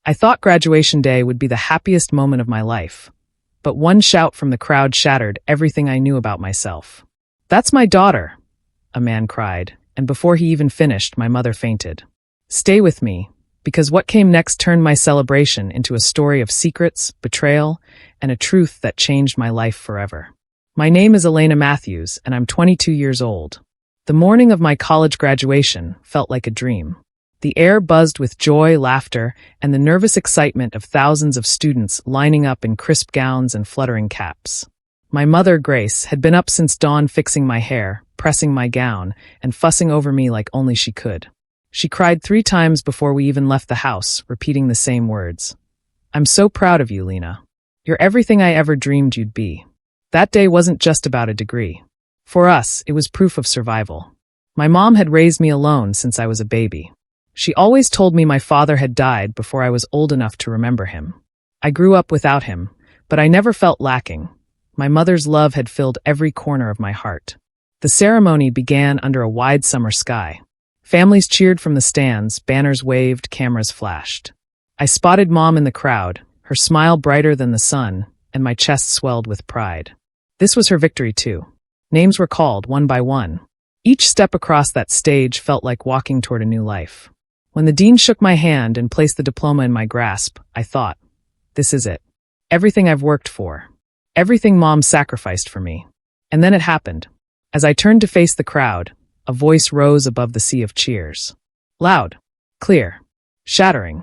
I thought graduation day would be the happiest moment of my life. But one shout from the crowd shattered everything I knew about myself. "That's my daughter," a man cried, and before he even finished, my mother fainted. Stay with me, because what came next turned my celebration into a story of secrets, betrayal, and a truth that changed my life forever. My name is Elena Matthews, and I'm 22 years old. The morning of my college graduation felt like a dream. The air buzzed with joy, laughter, and the nervous excitement of thousands of students lining up in crisp gowns and fluttering caps. My mother, Grace, had been up since dawn fixing my hair, pressing my gown, and fussing over me like only she could. She cried 3 times before we even left the house, repeating the same words. "I'm so proud of you, Lena. You're everything I ever dreamed you'd be." That day wasn't just about a degree. For us, it was proof of survival. My mom had raised me alone since I was a baby. She always told me my father had died before I was old enough to remember him. I grew up without him, but I never felt lacking. My mother's love had filled every corner of my heart. The ceremony began under a wide summer sky. Families cheered from the stands, banners waved, cameras flashed. I spotted Mom in the crowd, her smile brighter than the sun, and my chest swelled with pride. This was her victory too. Names were called, one by one. Each step across that stage felt like walking toward a new life. When the dean shook my hand and placed the diploma in my grasp, I thought, this is it. Everything I've worked for. Everything Mom sacrificed for me. And then it happened. As I turned to face the crowd, a voice rose above the sea of cheers. Loud, clear, shattering.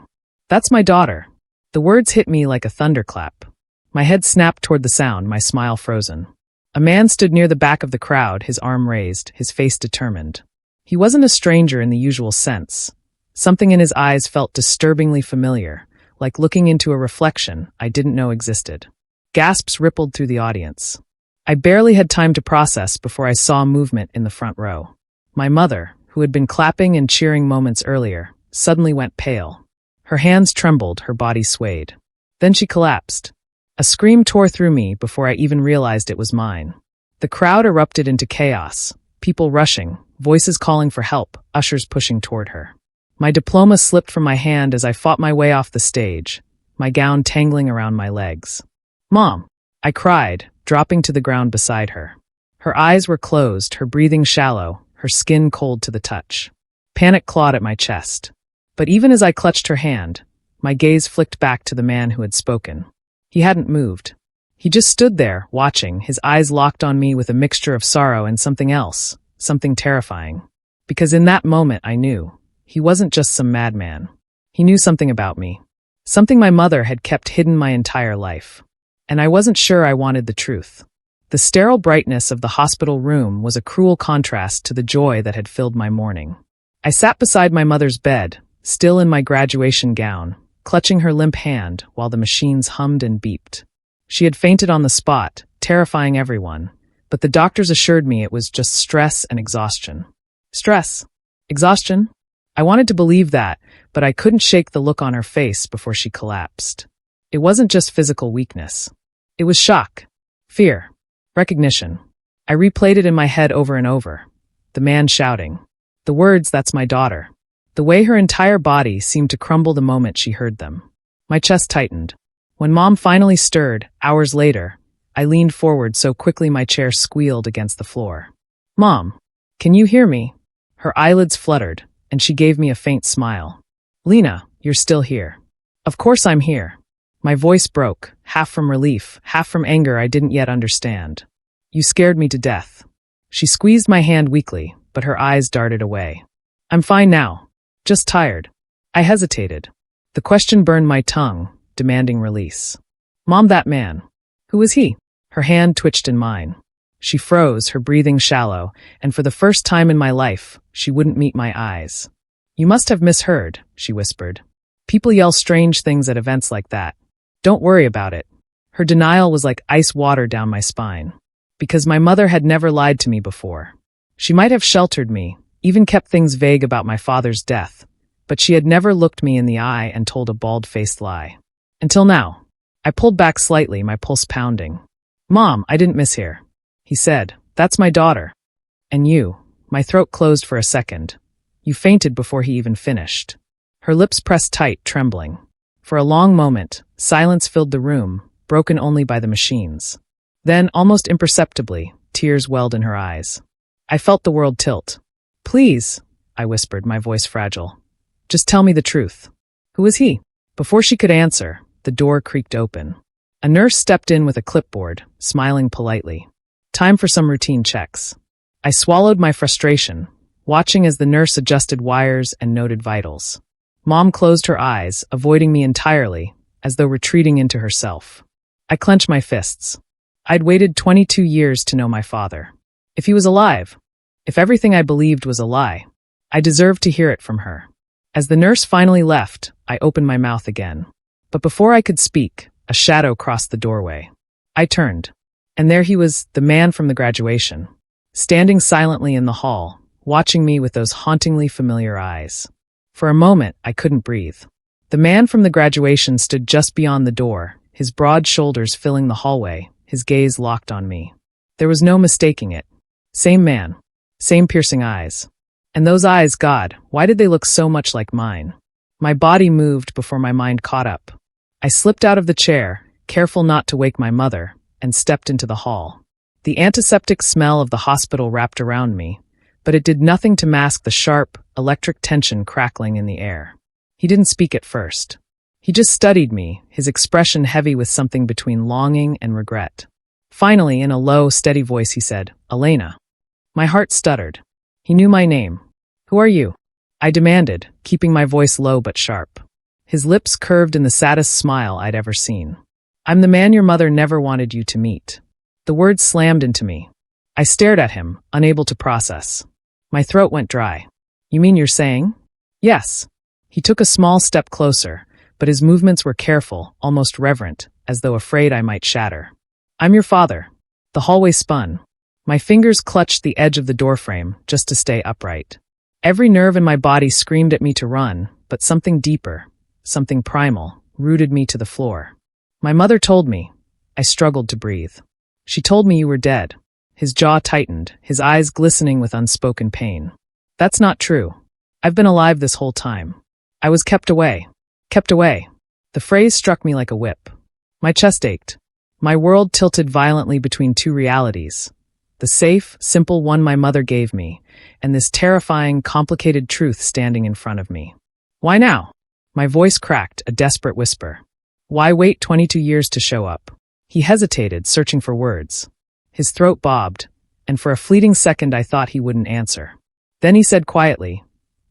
"That's my daughter." The words hit me like a thunderclap. My head snapped toward the sound, my smile frozen. A man stood near the back of the crowd, his arm raised, his face determined. He wasn't a stranger in the usual sense. Something in his eyes felt disturbingly familiar, like looking into a reflection I didn't know existed. Gasps rippled through the audience. I barely had time to process before I saw movement in the front row. My mother, who had been clapping and cheering moments earlier, suddenly went pale. Her hands trembled, her body swayed. Then she collapsed. A scream tore through me before I even realized it was mine. The crowd erupted into chaos, people rushing, voices calling for help, ushers pushing toward her. My diploma slipped from my hand as I fought my way off the stage, my gown tangling around my legs. "Mom!" I cried, dropping to the ground beside her. Her eyes were closed, her breathing shallow, her skin cold to the touch. Panic clawed at my chest. But even as I clutched her hand, my gaze flicked back to the man who had spoken. He hadn't moved. He just stood there, watching, his eyes locked on me with a mixture of sorrow and something else, something terrifying. Because in that moment I knew, he wasn't just some madman. He knew something about me. Something my mother had kept hidden my entire life. And I wasn't sure I wanted the truth. The sterile brightness of the hospital room was a cruel contrast to the joy that had filled my morning. I sat beside my mother's bed, still in my graduation gown, clutching her limp hand while the machines hummed and beeped. She had fainted on the spot, terrifying everyone, but the doctors assured me it was just stress and exhaustion. Stress? Exhaustion? I wanted to believe that, but I couldn't shake the look on her face before she collapsed. It wasn't just physical weakness. It was shock, fear, recognition. I replayed it in my head over and over. The man shouting. The words, "That's my daughter." The way her entire body seemed to crumble the moment she heard them. My chest tightened. When Mom finally stirred, hours later, I leaned forward so quickly my chair squealed against the floor. "Mom, can you hear me?" Her eyelids fluttered, and she gave me a faint smile. "Lena, you're still here." "Of course I'm here." My voice broke, half from relief, half from anger I didn't yet understand. "You scared me to death." She squeezed my hand weakly, but her eyes darted away. "I'm fine now. Just tired." I hesitated. The question burned my tongue, demanding release. "Mom, that man. Who was he?" Her hand twitched in mine. She froze, her breathing shallow, and for the first time in my life, she wouldn't meet my eyes. "You must have misheard," she whispered. "People yell strange things at events like that. Don't worry about it." Her denial was like ice water down my spine. Because my mother had never lied to me before. She might have sheltered me, even kept things vague about my father's death, but she had never looked me in the eye and told a bald-faced lie. Until now. I pulled back slightly, my pulse pounding. "Mom, I didn't mishear." He said, "That's my daughter." "And you." My throat closed for a second. "You fainted before he even finished." Her lips pressed tight, trembling. For a long moment, silence filled the room, broken only by the machines. Then, almost imperceptibly, tears welled in her eyes. I felt the world tilt. "Please," I whispered, my voice fragile. "Just tell me the truth. Who is he?" Before she could answer, the door creaked open. A nurse stepped in with a clipboard, smiling politely. Time for some routine checks. I swallowed my frustration, watching as the nurse adjusted wires and noted vitals. Mom closed her eyes, avoiding me entirely, as though retreating into herself. I clenched my fists. I'd waited 22 years to know my father. If he was alive, if everything I believed was a lie, I deserved to hear it from her. As the nurse finally left, I opened my mouth again. But before I could speak, a shadow crossed the doorway. I turned, and there he was, the man from the graduation, standing silently in the hall, watching me with those hauntingly familiar eyes. For a moment, I couldn't breathe. The man from the graduation stood just beyond the door, his broad shoulders filling the hallway, his gaze locked on me. There was no mistaking it. Same man, same piercing eyes. And those eyes, God, why did they look so much like mine? My body moved before my mind caught up. I slipped out of the chair, careful not to wake my mother, and stepped into the hall. The antiseptic smell of the hospital wrapped around me, but it did nothing to mask the sharp, electric tension crackling in the air. He didn't speak at first. He just studied me, his expression heavy with something between longing and regret. Finally, in a low, steady voice, he said, "Elena." My heart stuttered. He knew my name. "Who are you?" I demanded, keeping my voice low but sharp. His lips curved in the saddest smile I'd ever seen. "I'm the man your mother never wanted you to meet." The words slammed into me. I stared at him, unable to process. My throat went dry. "You mean you're saying?" "Yes." He took a small step closer, but his movements were careful, almost reverent, as though afraid I might shatter. "I'm your father." The hallway spun. My fingers clutched the edge of the doorframe, just to stay upright. Every nerve in my body screamed at me to run, but something deeper, something primal, rooted me to the floor. "My mother told me." I struggled to breathe. "She told me you were dead." His jaw tightened, his eyes glistening with unspoken pain. "That's not true. I've been alive this whole time. I was kept away. Kept away." The phrase struck me like a whip. My chest ached. My world tilted violently between two realities. The safe, simple one my mother gave me, and this terrifying, complicated truth standing in front of me. "Why now?" My voice cracked, a desperate whisper. "Why wait 22 years to show up?" He hesitated, searching for words. His throat bobbed, and for a fleeting second I thought he wouldn't answer. Then he said quietly,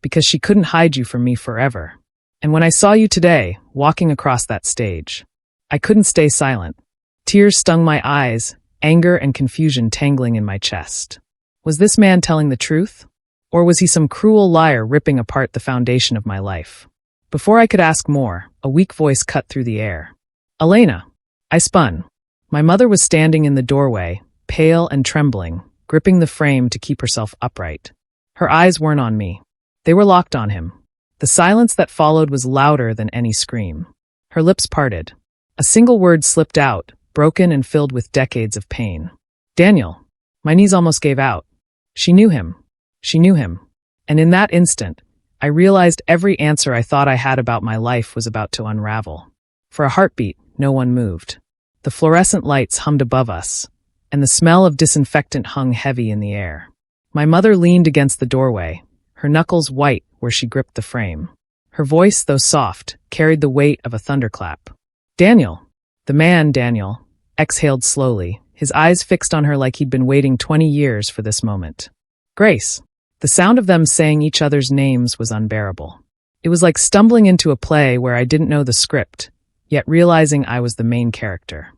"Because she couldn't hide you from me forever. And when I saw you today, walking across that stage, I couldn't stay silent." Tears stung my eyes, anger and confusion tangling in my chest. Was this man telling the truth? Or was he some cruel liar ripping apart the foundation of my life? Before I could ask more, a weak voice cut through the air. "Elena." I spun. My mother was standing in the doorway, pale and trembling, gripping the frame to keep herself upright. Her eyes weren't on me. They were locked on him. The silence that followed was louder than any scream. Her lips parted. A single word slipped out, broken and filled with decades of pain. "Daniel." My knees almost gave out. She knew him. She knew him. And in that instant, I realized every answer I thought I had about my life was about to unravel. For a heartbeat, no one moved. The fluorescent lights hummed above us, and the smell of disinfectant hung heavy in the air. My mother leaned against the doorway, her knuckles white where she gripped the frame. Her voice, though soft, carried the weight of a thunderclap. "Daniel." The man, Daniel, exhaled slowly, his eyes fixed on her like he'd been waiting 20 years for this moment. "Grace." The sound of them saying each other's names was unbearable. It was like stumbling into a play where I didn't know the script, yet realizing I was the main character.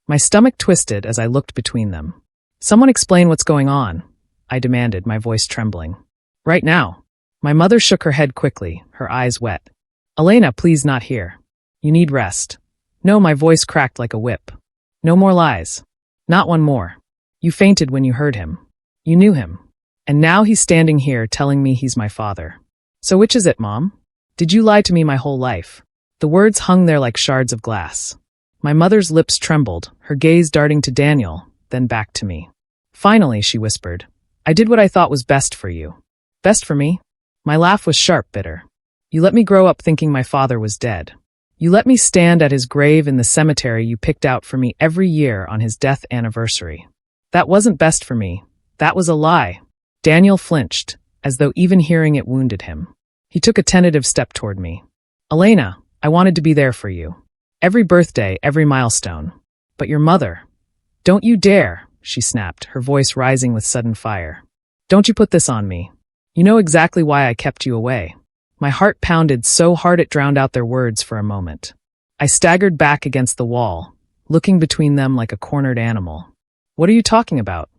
My stomach twisted as I looked between them. "Someone explain what's going on," I demanded, my voice trembling. "Right now." My mother shook her head quickly, her eyes wet. "Elena, please, not here. You need rest." "No," my voice cracked like a whip. "No more lies. Not one more. You fainted when you heard him. You knew him. And now he's standing here telling me he's my father. So which is it, Mom? Did you lie to me my whole life?" The words hung there like shards of glass. My mother's lips trembled, her gaze darting to Daniel, then back to me. "Finally," she whispered, "I did what I thought was best for you." "Best for me?" My laugh was sharp, bitter. "You let me grow up thinking my father was dead. You let me stand at his grave in the cemetery you picked out for me every year on his death anniversary. That wasn't best for me. That was a lie. Daniel flinched, as though even hearing it wounded him. He took a tentative step toward me. Elena, I wanted to be there for you. Every birthday, every milestone. But your mother. Don't you dare, she snapped, her voice rising with sudden fire. Don't you put this on me. You know exactly why I kept you away. My heart pounded so hard it drowned out their words for a moment. I staggered back against the wall, looking between them like a cornered animal. What are you talking about?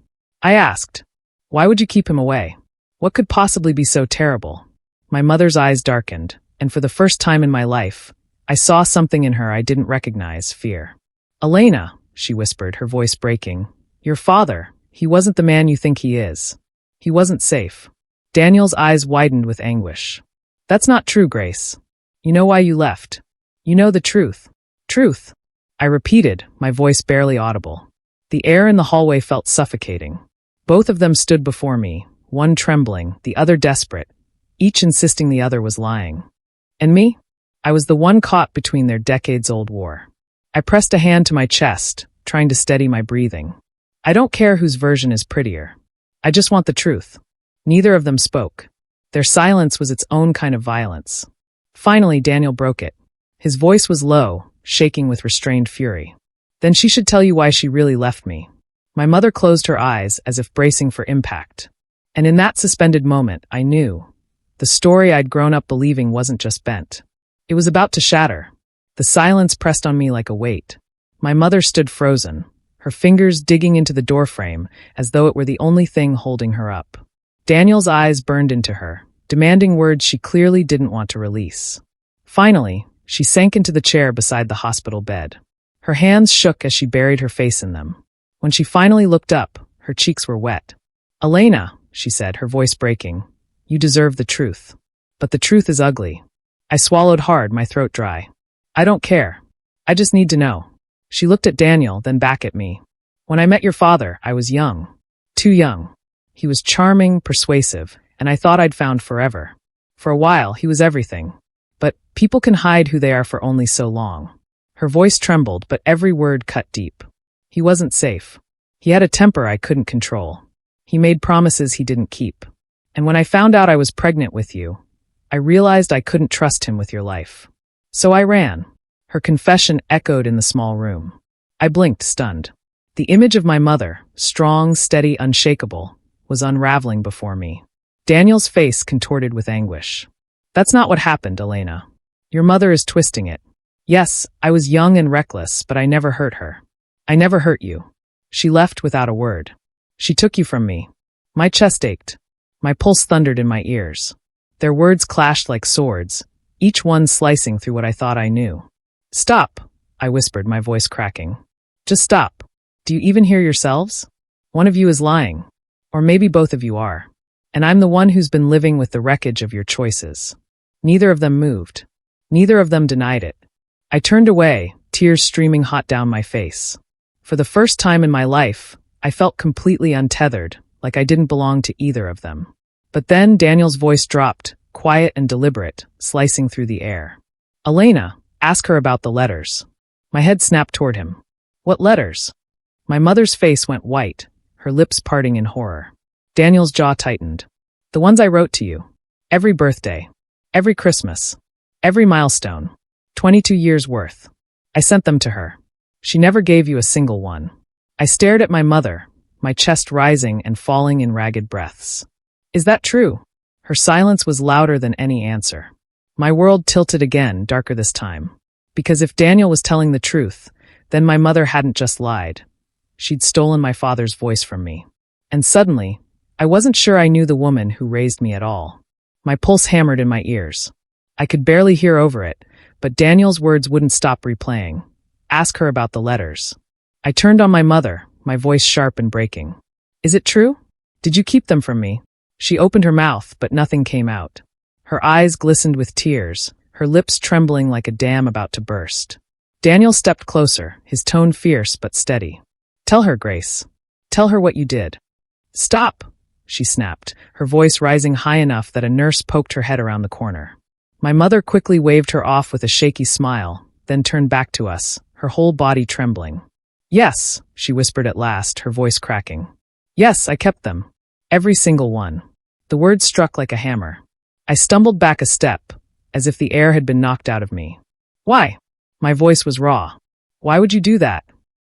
I asked. Why would you keep him away? What could possibly be so terrible? My mother's eyes darkened, and for the first time in my life, I saw something in her I didn't recognize, fear. Elena, she whispered, her voice breaking. Your father, he wasn't the man you think he is. He wasn't safe. Daniel's eyes widened with anguish. That's not true, Grace. You know why you left. You know the truth. Truth. I repeated, my voice barely audible. The air in the hallway felt suffocating. Both of them stood before me, one trembling, the other desperate, each insisting the other was lying. And me? I was the one caught between their decades-old war. I pressed a hand to my chest, trying to steady my breathing. I don't care whose version is prettier. I just want the truth. Neither of them spoke. Their silence was its own kind of violence. Finally, Daniel broke it. His voice was low, shaking with restrained fury. Then she should tell you why she really left me. My mother closed her eyes as if bracing for impact. And in that suspended moment, I knew. The story I'd grown up believing wasn't just bent. It was about to shatter. The silence pressed on me like a weight. My mother stood frozen, her fingers digging into the doorframe as though it were the only thing holding her up. Daniel's eyes burned into her, demanding words she clearly didn't want to release. Finally, she sank into the chair beside the hospital bed. Her hands shook as she buried her face in them. When she finally looked up, her cheeks were wet. Elena, she said, her voice breaking, you deserve the truth. But the truth is ugly. I swallowed hard, my throat dry. I don't care. I just need to know. She looked at Daniel, then back at me. When I met your father, I was young. Too young. He was charming, persuasive, and I thought I'd found forever. For a while, he was everything. But people can hide who they are for only so long. Her voice trembled, but every word cut deep. He wasn't safe. He had a temper I couldn't control. He made promises he didn't keep. And when I found out I was pregnant with you, I realized I couldn't trust him with your life. So I ran. Her confession echoed in the small room. I blinked, stunned. The image of my mother, strong, steady, unshakable, was unraveling before me. Daniel's face contorted with anguish. That's not what happened, Elena. Your mother is twisting it. Yes, I was young and reckless, but I never hurt her. I never hurt you. She left without a word. She took you from me. My chest ached. My pulse thundered in my ears. Their words clashed like swords, each one slicing through what I thought I knew. Stop, I whispered, my voice cracking. Just stop. Do you even hear yourselves? One of you is lying. Or maybe both of you are. And I'm the one who's been living with the wreckage of your choices. Neither of them moved. Neither of them denied it. I turned away, tears streaming hot down my face. For the first time in my life, I felt completely untethered, like I didn't belong to either of them. But then Daniel's voice dropped, quiet and deliberate, slicing through the air. Elena, ask her about the letters. My head snapped toward him. What letters? My mother's face went white, her lips parting in horror. Daniel's jaw tightened. The ones I wrote to you. Every birthday. Every Christmas. Every milestone. 22 years worth. I sent them to her. She never gave you a single one. I stared at my mother, my chest rising and falling in ragged breaths. Is that true? Her silence was louder than any answer. My world tilted again, darker this time. Because if Daniel was telling the truth, then my mother hadn't just lied. She'd stolen my father's voice from me. And suddenly, I wasn't sure I knew the woman who raised me at all. My pulse hammered in my ears. I could barely hear over it, but Daniel's words wouldn't stop replaying. Ask her about the letters. I turned on my mother, my voice sharp and breaking. Is it true? Did you keep them from me? She opened her mouth, but nothing came out. Her eyes glistened with tears, her lips trembling like a dam about to burst. Daniel stepped closer, his tone fierce but steady. Tell her, Grace. Tell her what you did. Stop, she snapped, her voice rising high enough that a nurse poked her head around the corner. My mother quickly waved her off with a shaky smile, then turned back to us, her whole body trembling. Yes, she whispered at last, her voice cracking. Yes, I kept them. Every single one. The words struck like a hammer. I stumbled back a step, as if the air had been knocked out of me. Why? My voice was raw. Why would you do that?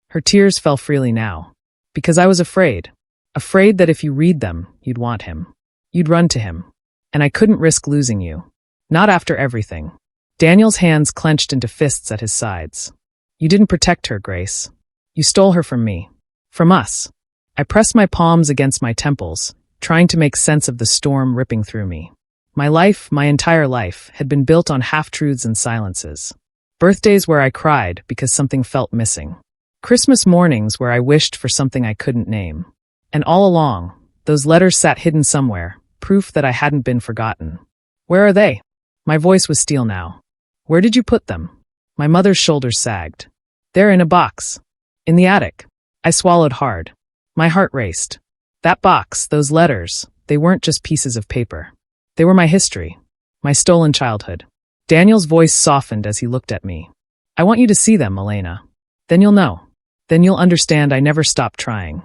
Her tears fell freely now. Because I was afraid. Afraid that if you read them, you'd want him. You'd run to him. And I couldn't risk losing you. Not after everything. Daniel's hands clenched into fists at his sides. You didn't protect her, Grace. You stole her from me. From us. I pressed my palms against my temples, trying to make sense of the storm ripping through me. My life, my entire life, had been built on half-truths and silences. Birthdays where I cried because something felt missing. Christmas mornings where I wished for something I couldn't name. And all along, those letters sat hidden somewhere, proof that I hadn't been forgotten. Where are they? My voice was steel now. Where did you put them? My mother's shoulders sagged. They're in a box. In the attic. I swallowed hard. My heart raced. That box, those letters, they weren't just pieces of paper. They were my history. My stolen childhood. Daniel's voice softened as he looked at me. I want you to see them, Elena. Then you'll know. Then you'll understand I never stopped trying.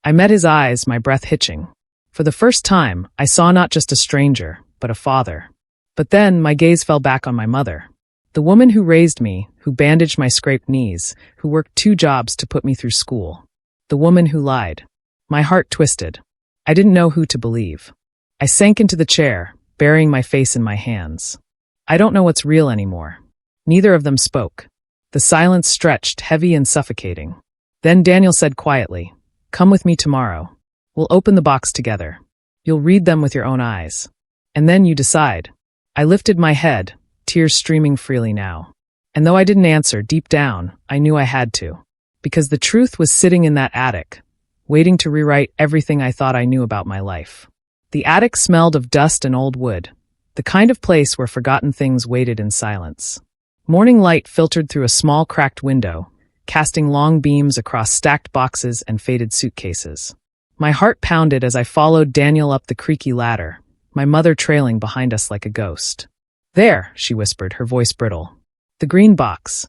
I met his eyes, my breath hitching. For the first time, I saw not just a stranger, but a father. But then my gaze fell back on my mother. The woman who raised me, who bandaged my scraped knees, who worked 2 jobs to put me through school. The woman who lied. My heart twisted. I didn't know who to believe. I sank into the chair, burying my face in my hands. I don't know what's real anymore. Neither of them spoke. The silence stretched, heavy and suffocating. Then Daniel said quietly, "Come with me tomorrow. We'll open the box together. You'll read them with your own eyes. And then you decide." I lifted my head, tears streaming freely now. And though I didn't answer, deep down, I knew I had to. Because the truth was sitting in that attic, waiting to rewrite everything I thought I knew about my life. The attic smelled of dust and old wood, the kind of place where forgotten things waited in silence. Morning light filtered through a small cracked window, casting long beams across stacked boxes and faded suitcases. My heart pounded as I followed Daniel up the creaky ladder, my mother trailing behind us like a ghost. "There," she whispered, her voice brittle. "The green box."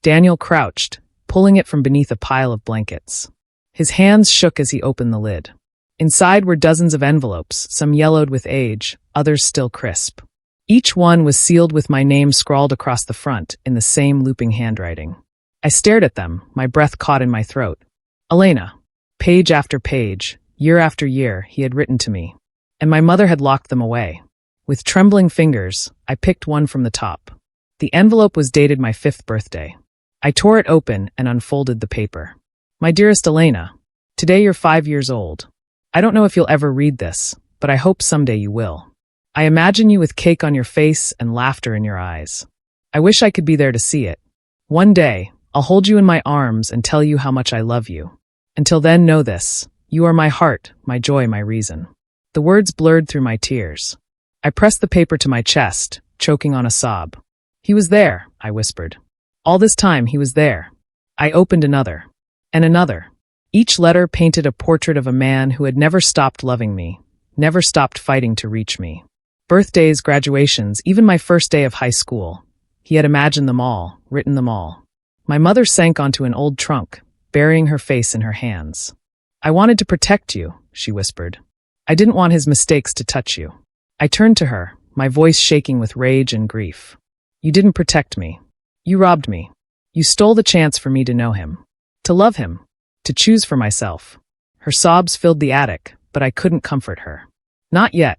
Daniel crouched, pulling it from beneath a pile of blankets. His hands shook as he opened the lid. Inside were dozens of envelopes, some yellowed with age, others still crisp. Each one was sealed with my name scrawled across the front in the same looping handwriting. I stared at them, my breath caught in my throat. Elena. Page after page, year after year, he had written to me. And my mother had locked them away. With trembling fingers, I picked one from the top. The envelope was dated my 5th birthday. I tore it open and unfolded the paper. "My dearest Elena, today you're 5 years old. I don't know if you'll ever read this, but I hope someday you will. I imagine you with cake on your face and laughter in your eyes. I wish I could be there to see it. One day, I'll hold you in my arms and tell you how much I love you. Until then, know this. You are my heart, my joy, my reason." The words blurred through my tears. I pressed the paper to my chest, choking on a sob. "He was there," I whispered. "All this time, he was there." I opened another. And another. Each letter painted a portrait of a man who had never stopped loving me, never stopped fighting to reach me. Birthdays, graduations, even my first day of high school. He had imagined them all, written them all. My mother sank onto an old trunk, burying her face in her hands. "I wanted to protect you," she whispered. "I didn't want his mistakes to touch you." I turned to her, my voice shaking with rage and grief. "You didn't protect me. You robbed me. You stole the chance for me to know him, to love him, to choose for myself." Her sobs filled the attic, but I couldn't comfort her. Not yet.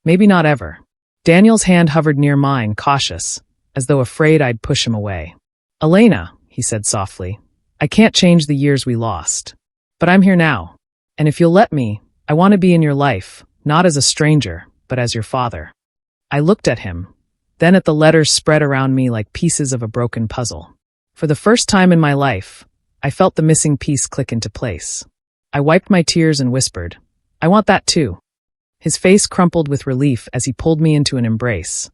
Maybe not ever. Daniel's hand hovered near mine, cautious, as though afraid I'd push him away. "Elena," he said softly, "I can't change the years we lost. But I'm here now. And if you'll let me, I want to be in your life, not as a stranger, but as your father." I looked at him, then at the letters spread around me like pieces of a broken puzzle. For the first time in my life, I felt the missing piece click into place. I wiped my tears and whispered, "I want that too." His face crumpled with relief as he pulled me into an embrace.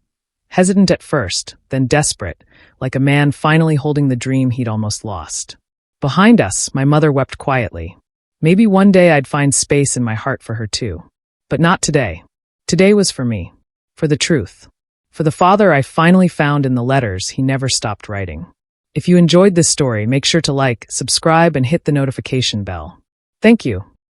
Hesitant at first, then desperate, like a man finally holding the dream he'd almost lost. Behind us, my mother wept quietly. Maybe one day I'd find space in my heart for her too. But not today. Today was for me. For the truth. For the father I finally found in the letters he never stopped writing. If you enjoyed this story, make sure to like, subscribe, and hit the notification bell. Thank you.